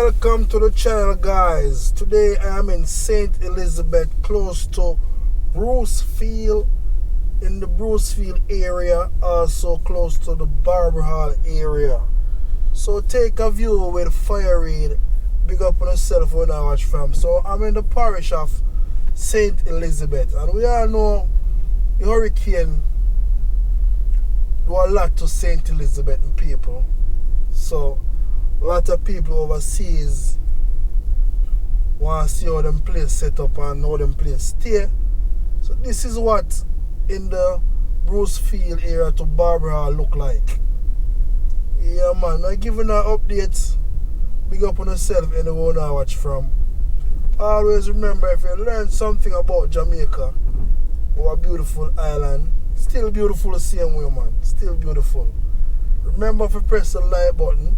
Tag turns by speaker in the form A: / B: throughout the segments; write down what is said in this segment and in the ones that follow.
A: Welcome to the channel, guys. Today I am in St. Elizabeth, close to BRUCEFIELD, in the BRUCEFIELD area, also close to the Barber Hall area. So take a view with Fire Reid. Big up on yourself when I watch from. So I'm in the parish of St. Elizabeth, and we all know the hurricane do a lot to St. Elizabeth and people. So a lot of people overseas want to see how them place set up and how them place stay. So this is what in the BRUCEFIELD area to Barber Hall look like. Yeah, man, I'm giving an update. Big up on yourself anyone I watch from. Always remember, if you learn something about Jamaica, our beautiful island, still beautiful the same way, man. Still beautiful. Remember to press the like button,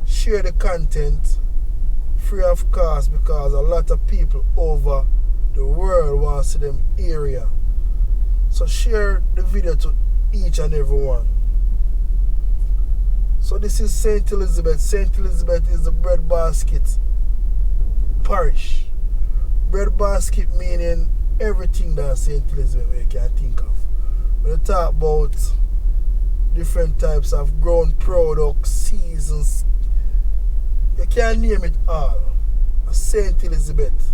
A: share the content free of cost, because a lot of people over the world want to see them area. So share the video to each and every one. So this is St. Elizabeth. St. Elizabeth is the breadbasket parish. Breadbasket meaning everything that St. Elizabeth you can think of. When you talk about different types of ground products, seasons, you can't name it all. St. Elizabeth,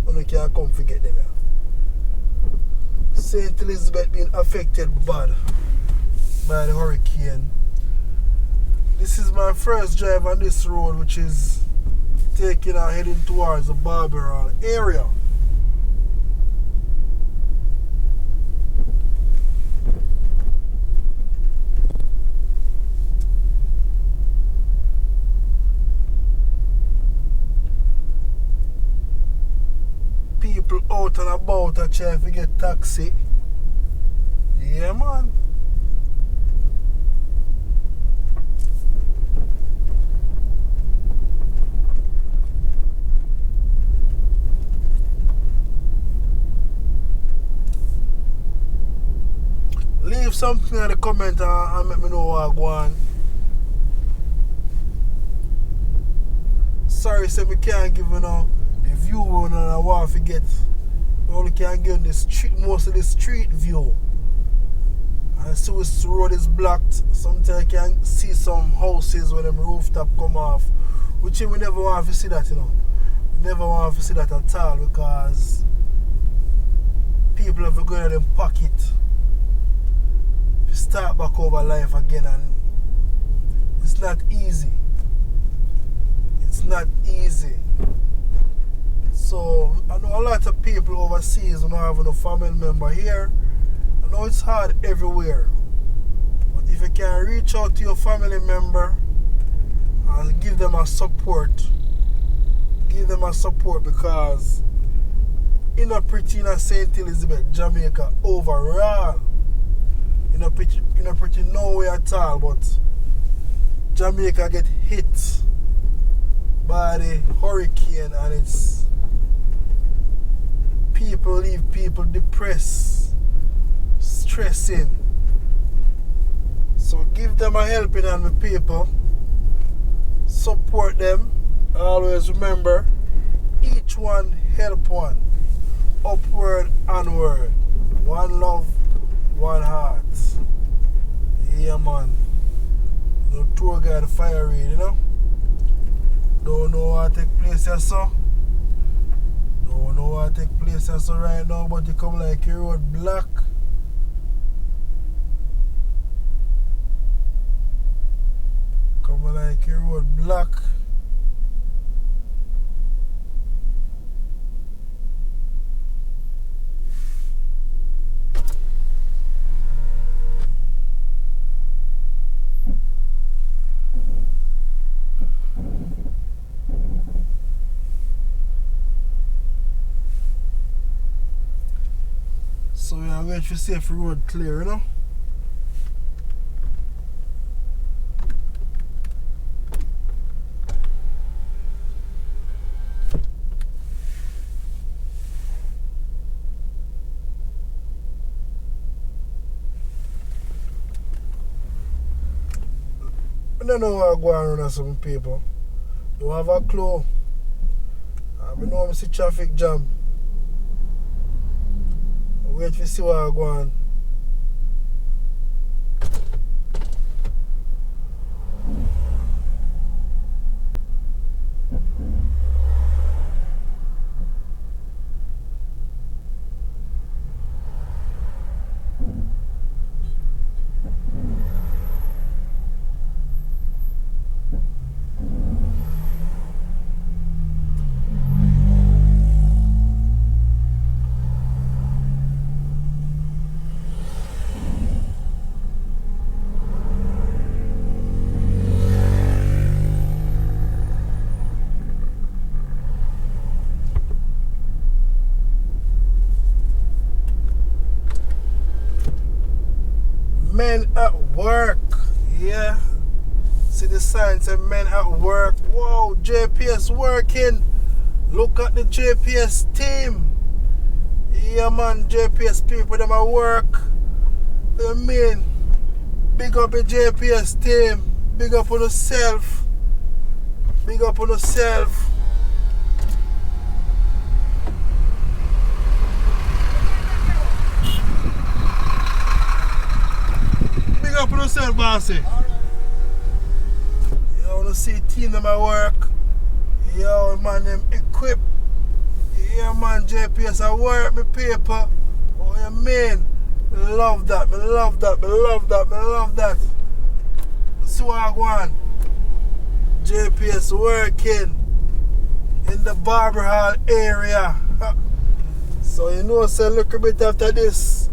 A: and you can't come forget them here. St. Elizabeth being affected bad by the hurricane. This is my first drive on this road, which is taking our heading towards the Barber Hall area. People out and about are trying to get taxi. Yeah, man. Leave something in the comment and let me know what I go on. Sorry, say we can't give you the view and I want to get. We only can give the street, most of the street view. And so this road is blocked. Sometimes you can see some houses when them rooftop come off. Which we never want to see that, you know. We never want to see that at all, because people have to go in them pocket. Start back over life again, and it's not easy. It's not easy. So I know a lot of people overseas who don't have a family member here. I know it's hard everywhere, but if you can reach out to your family member and give them a support, because in a pretty in St. Elizabeth, Jamaica overall, you know pretty nowhere at all, but Jamaica get hit by the hurricane, and it's people leave people depressed, stressing. So give them a helping hand with people, support them. Always remember, each one help one, upward, onward, one love, one heart. Yeah, man. The tour guide Fire Reid, you know. Don't know what take place here, so. Don't know what take place here, so right now, but you come like your road black. Come like your road black. So we are going to see if the road clear, you know. I don't know what going on with some people. You have a clue. I know I see traffic jam. Wait to see what I go on. Men at work. Yeah. See the sign say men at work. Whoa, JPS working. Look at the JPS team. Yeah man, JPS people them at work. You mean? Big up the JPS team. Big up on yourself. Big up on yourself. Big up on yourself, bossy. You wanna see team them at work. Yo man, them equip. Yeah man, JPS at work, me paper. Oh you mean? Me love that, me love that, me love that, me love that. See what I want. JPS working in the Barber Hall area. So you know, say look a bit after this.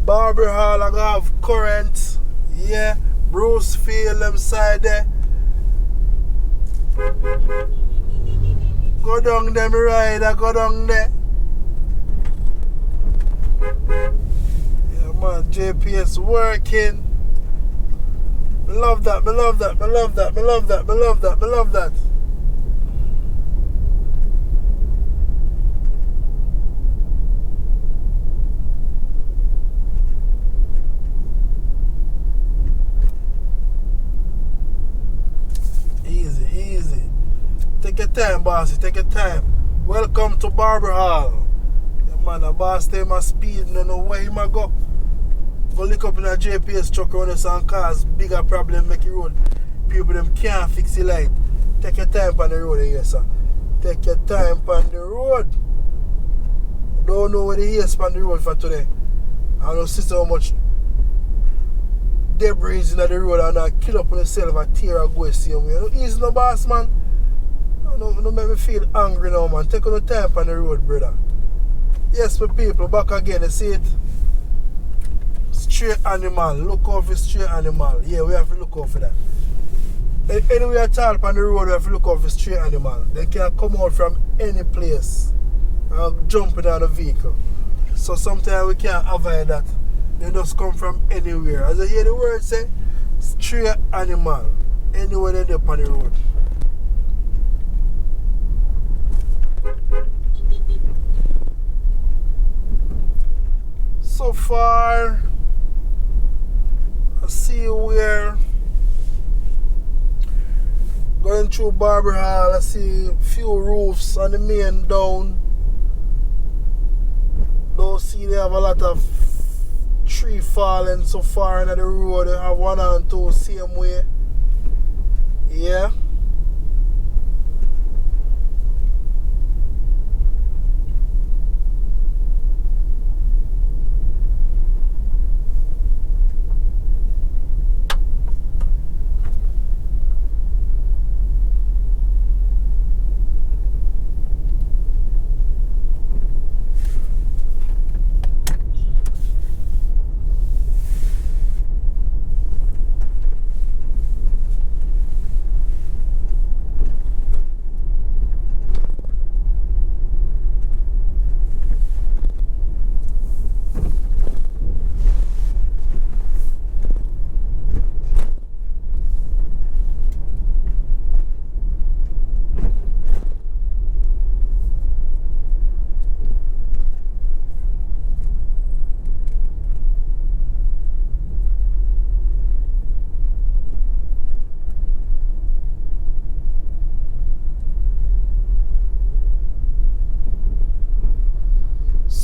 A: Barber Hall I gonna have current. Yeah, BRUCEFIELD them side there. Go down there, me rider, go down there. Yeah man, JPS working. Me love that, me love that, me love that, me love that, me love that, me love that. Easy, easy. Take your time, bossy, take your time. Welcome to Barber Hall. Yeah, man, the boss stay my speed, no know where he might go. Go look up in a JPS truck around us and cause bigger problem make the road. People them can't fix the light. Take your time on the road here, sir. Take your time on the road. Don't know where the is on the road for today. I don't see so much debris in the road and I kill up on yourself and tear and go see me. Don't easy no boss, man. Don't make me feel angry now, man. Take on the time on the road, brother. Yes, my people, back again, you see it? Stray animal. Look out for stray animal. Yeah, we have to look out for that. Anyway at all on the road, we have to look out for stray animal. They can come out from any place and jump in on the vehicle. So sometimes we can't avoid that. They just come from anywhere. As I hear the word say, stray animal. Anywhere they're up on the road. So far, I see where going through Barber Hall, I see a few roofs on the main down. Don't see they have a lot of tree falling so far in the road. They have one and two same way. Yeah.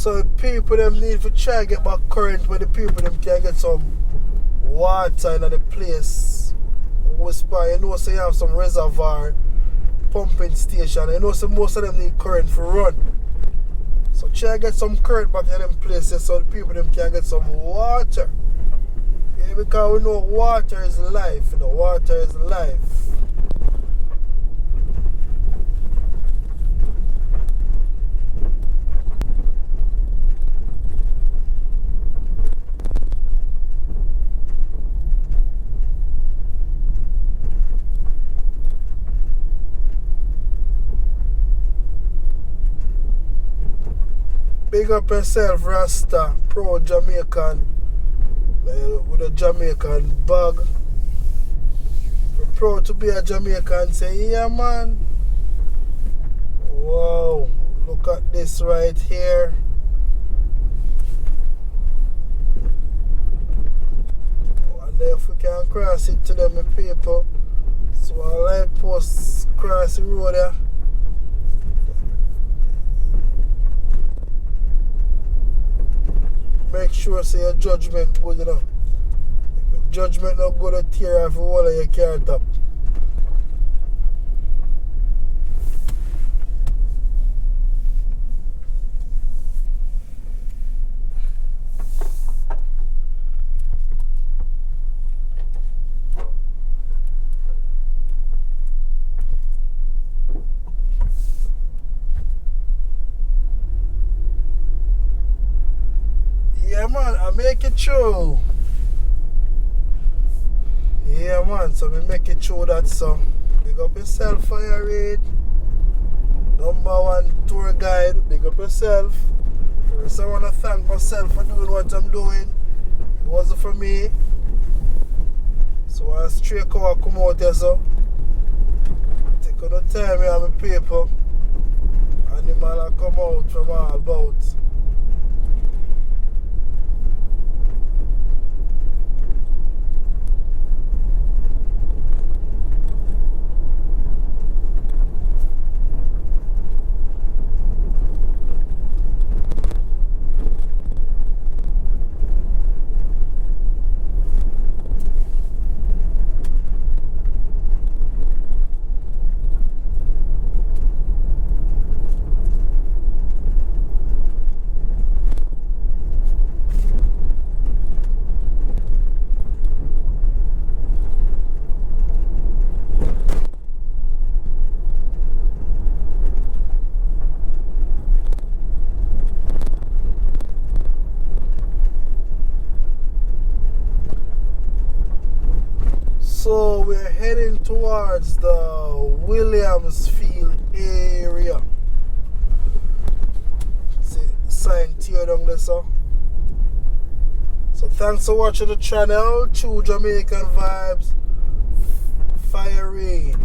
A: So people them need to try get back current where the people them can get some water in the place. Whisper, you know, so you have some reservoir pumping station. You know, so most of them need current for run. So try get some current back in them places so the people them can get some water. Yeah, because we know water is life. You know, water is life. Big up yourself, Rasta, pro Jamaican, with a Jamaican bag. We're proud to be a Jamaican. Say, yeah, man. Wow, look at this right here. I wonder if we can cross it to them, people. So I'll light post cross the road there. Make sure say your judgment good, you know. If your judgment not good, to tear off the wall of your car top. Yeah, man, I make it true. Yeah, man, so we make it true that, so. Big up yourself, Fire Reid. #1 tour guide. Big up yourself. First, I want to thank myself for doing what I'm doing. It wasn't for me. So I straight come out here, so. Take on the time here, my people. Animal I come out from all about. So we're heading towards the Williamsfield area. See, sign tear down there, so. So thanks for watching the channel. True Jamaican Vibes. Fire Reid.